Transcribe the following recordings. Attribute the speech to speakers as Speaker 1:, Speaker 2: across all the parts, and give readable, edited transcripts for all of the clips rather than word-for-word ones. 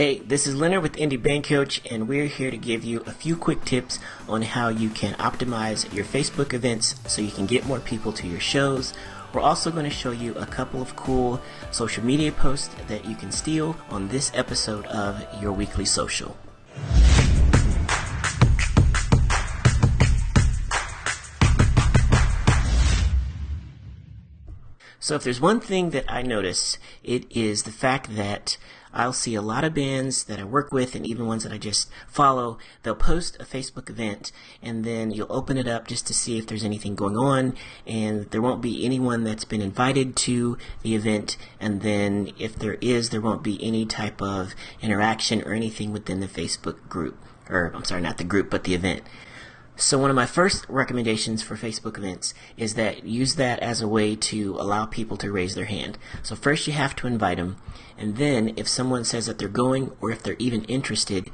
Speaker 1: Hey, this is Leonard with Indie Band Coach, and we're here to give you a few quick tips on how you can optimize your Facebook events so you can get more people to your shows. We're also going to show you a couple of cool social media posts that you can steal on this episode of Your Weekly Social. So if there's one thing that I notice, it is the fact that I'll see a lot of bands that I work with and even ones that I just follow. They'll post a Facebook event and then you'll open it up just to see if there's anything going on, and there won't be anyone that's been invited to the event, and then if there is, there won't be any type of interaction or anything within the Facebook group. Or, I'm sorry, not the group, but the event. So one of my first recommendations for Facebook events is that use that as a way to allow people to raise their hand. So first you have to invite them, and then if someone says that they're going or if they're even interested,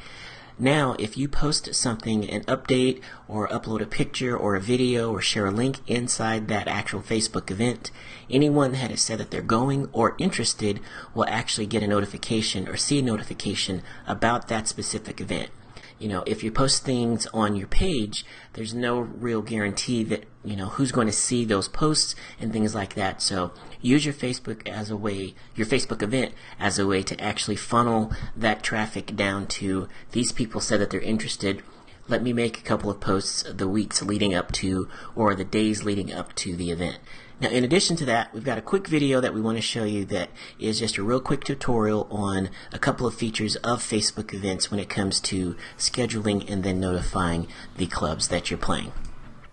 Speaker 1: now if you post something, an update or upload a picture or a video or share a link inside that actual Facebook event, anyone that has said that they're going or interested will actually get a notification or see a notification about that specific event. You know, if you post things on your page, there's no real guarantee that, who's going to see those posts and things like that. So use your Facebook as a way, your Facebook event as a way to actually funnel that traffic down to these people said that they're interested. Let me make a couple of posts the weeks leading up to or the days leading up to the event. Now, in addition to that, we've got a quick video that we want to show you that is just a real quick tutorial on a couple of features of Facebook events when it comes to scheduling and then notifying the clubs that you're playing.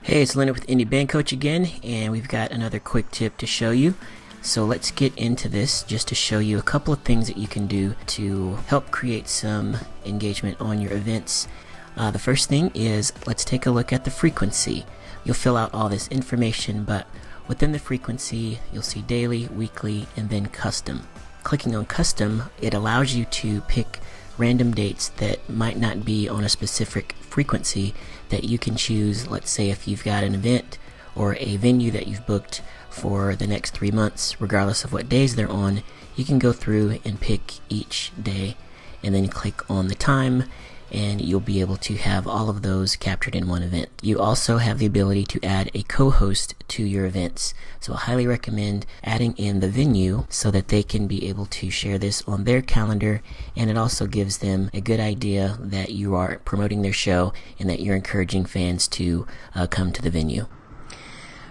Speaker 1: Hey, it's Leonard with Indie Band Coach again, and we've got another quick tip to show you. So let's get into this just to show you a couple of things that you can do to help create some engagement on your events. The first thing is, let's take a look at the frequency. You'll fill out all this information, but within the frequency, you'll see daily, weekly, and then custom. Clicking on custom, it allows you to pick random dates that might not be on a specific frequency that you can choose. Let's say if you've got an event or a venue that you've booked for the next 3 months, regardless of what days they're on, you can go through and pick each day and then click on the time, and you'll be able to have all of those captured in one event. You also have the ability to add a co-host to your events. So I highly recommend adding in the venue so that they can be able to share this on their calendar, and it also gives them a good idea that you are promoting their show and that you're encouraging fans to come to the venue.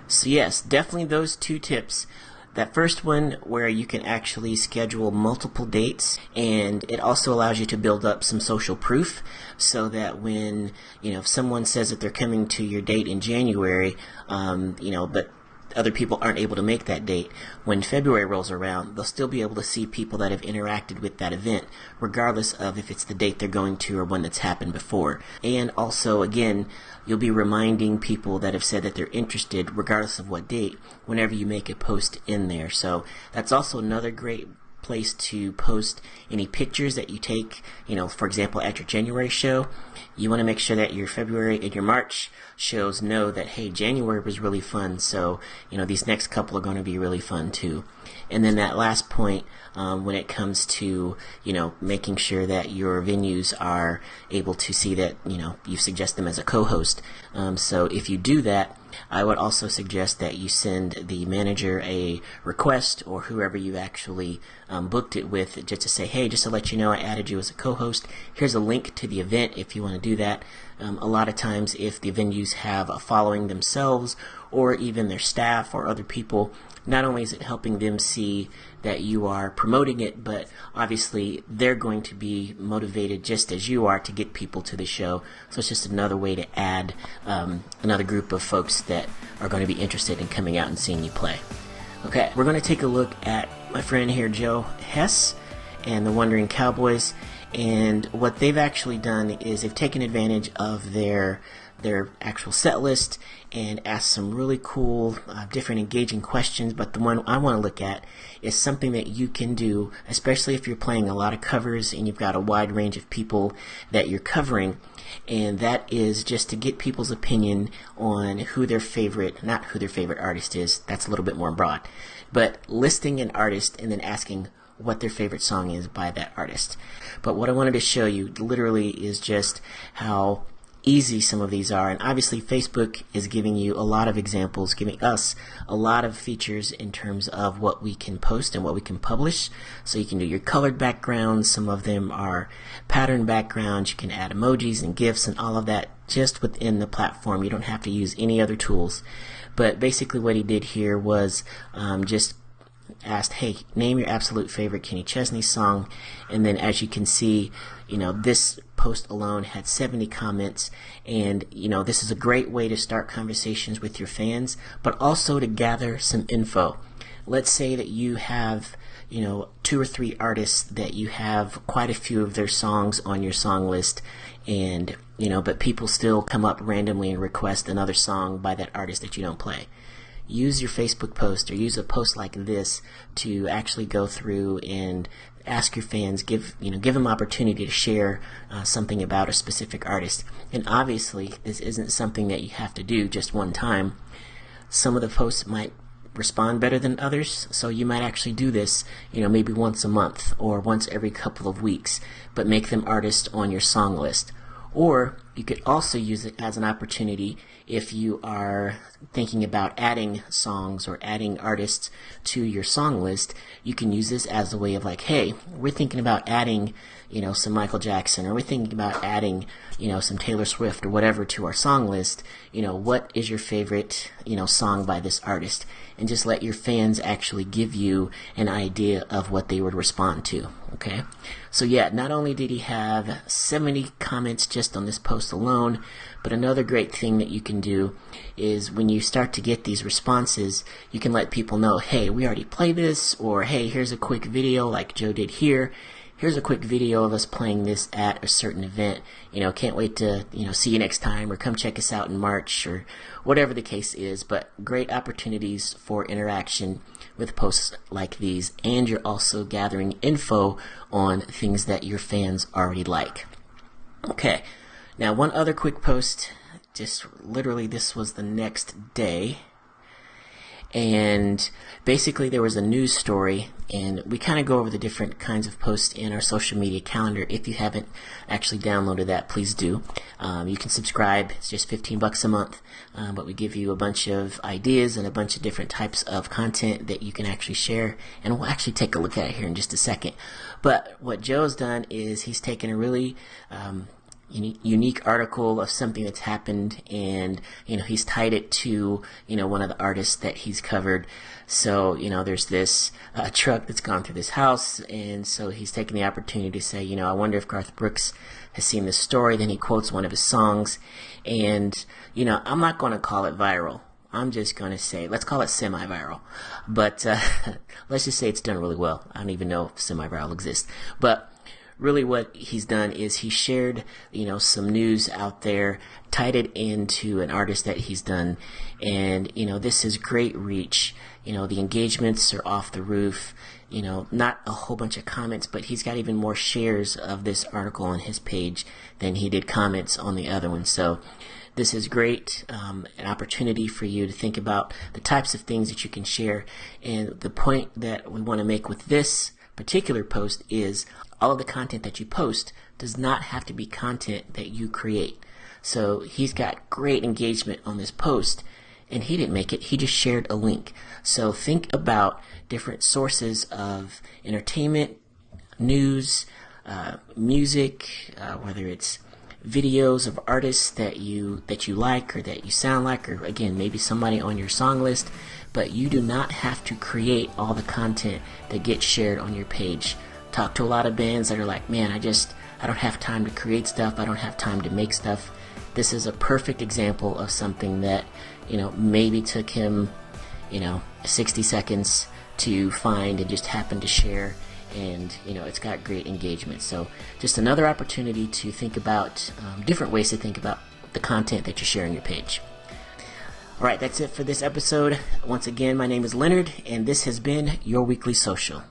Speaker 1: So yes, definitely those two tips. That first one where you can actually schedule multiple dates, and it also allows you to build up some social proof so that when, if someone says that they're coming to your date in January, but other people aren't able to make that date, when February rolls around, they'll still be able to see people that have interacted with that event, regardless of if it's the date they're going to or one that's happened before. And also, again, you'll be reminding people that have said that they're interested, regardless of what date, whenever you make a post in there. So that's also another great place to post any pictures that you take, for example, at your January show. You want to make sure that your February and your March shows know that, hey, January was really fun, so, these next couple are going to be really fun too. And then that last point, when it comes to, making sure that your venues are able to see that, you suggest them as a co-host. So if you do that, I would also suggest that you send the manager a request, or whoever you actually booked it with, just to say, hey, just to let you know I added you as a co-host. Here's a link to the event if you want to do that. A lot of times if the venues have a following themselves or even their staff or other people, not only is it helping them see that you are promoting it, but obviously they're going to be motivated just as you are to get people to the show. So it's just another way to add another group of folks that are going to be interested in coming out and seeing you play. Okay, we're going to take a look at my friend here, Joe Hess, and the Wandering Cowboys. And what they've actually done is they've taken advantage of their actual set list and asked some really cool, different engaging questions. But the one I want to look at is something that you can do, especially if you're playing a lot of covers and you've got a wide range of people that you're covering. And that is just to get people's opinion on who their favorite, not who their favorite artist is. That's a little bit more broad. But listing an artist and then asking, what their favorite song is by that artist. But what I wanted to show you literally is just how easy some of these are, and obviously Facebook is giving you a lot of examples, giving us a lot of features in terms of what we can post and what we can publish. So you can do your colored backgrounds, some of them are pattern backgrounds, you can add emojis and GIFs and all of that just within the platform. You don't have to use any other tools. But basically what he did here was just asked, hey, name your absolute favorite Kenny Chesney song, and then as you can see, this post alone had 70 comments, and this is a great way to start conversations with your fans, but also to gather some info. Let's say that you have 2 or 3 artists that you have quite a few of their songs on your song list, and but people still come up randomly and request another song by that artist that you don't play. Use your Facebook post or use a post like this to actually go through and ask your fans, give them opportunity to share something about a specific artist. And obviously this isn't something that you have to do just one time. Some of the posts might respond better than others, so you might actually do this maybe once a month or once every couple of weeks, but make them artists on your song list. Or you could also use it as an opportunity if you are thinking about adding songs or adding artists to your song list. You can use this as a way of like, hey, we're thinking about adding some Michael Jackson, or we're thinking about adding some Taylor Swift or whatever to our song list. What is your favorite song by this artist? And just let your fans actually give you an idea of what they would respond to. Okay, so yeah, not only did he have 70 comments just on this post alone, but another great thing that you can do is when you start to get these responses, you can let people know, hey, we already played this, or hey, here's a quick video like Joe did here. Here's a quick video of us playing this at a certain event. Can't wait to see you next time, or come check us out in March, or whatever the case is. But great opportunities for interaction with posts like these, and you're also gathering info on things that your fans already like. Okay, now one other quick post, just literally this was the next day, and basically there was a news story, and we kind of go over the different kinds of posts in our social media calendar. If you haven't actually downloaded that, please do. You can subscribe. It's just $15 a month, but we give you a bunch of ideas and a bunch of different types of content that you can actually share, and we'll actually take a look at it here in just a second. But what Joe's done is he's taken a really unique article of something that's happened, and he's tied it to one of the artists that he's covered. So there's this truck that's gone through this house, and so he's taken the opportunity to say, I wonder if Garth Brooks has seen this story. Then he quotes one of his songs, and I'm not going to call it viral. I'm just going to say, let's call it semi-viral. But let's just say it's done really well. I don't even know if semi-viral exists. But really what he's done is he shared, some news out there, tied it into an artist that he's done, and, this is great reach. The engagements are off the roof, not a whole bunch of comments, but he's got even more shares of this article on his page than he did comments on the other one. So this is great, an opportunity for you to think about the types of things that you can share. And the point that we want to make with this particular post is all of the content that you post does not have to be content that you create. So he's got great engagement on this post, and he didn't make it, he just shared a link. So think about different sources of entertainment, news, music, whether it's videos of artists that you like or that you sound like, or again, maybe somebody on your song list, but you do not have to create all the content that gets shared on your page. Talk to a lot of bands that are like, man, I don't have time to create stuff, I don't have time to make stuff. This is a perfect example of something that, maybe took him, 60 seconds to find and just happened to share, and, it's got great engagement. So just another opportunity to think about different ways to think about the content that you share on your page. Alright, that's it for this episode. Once again, my name is Leonard, and this has been Your Weekly Social.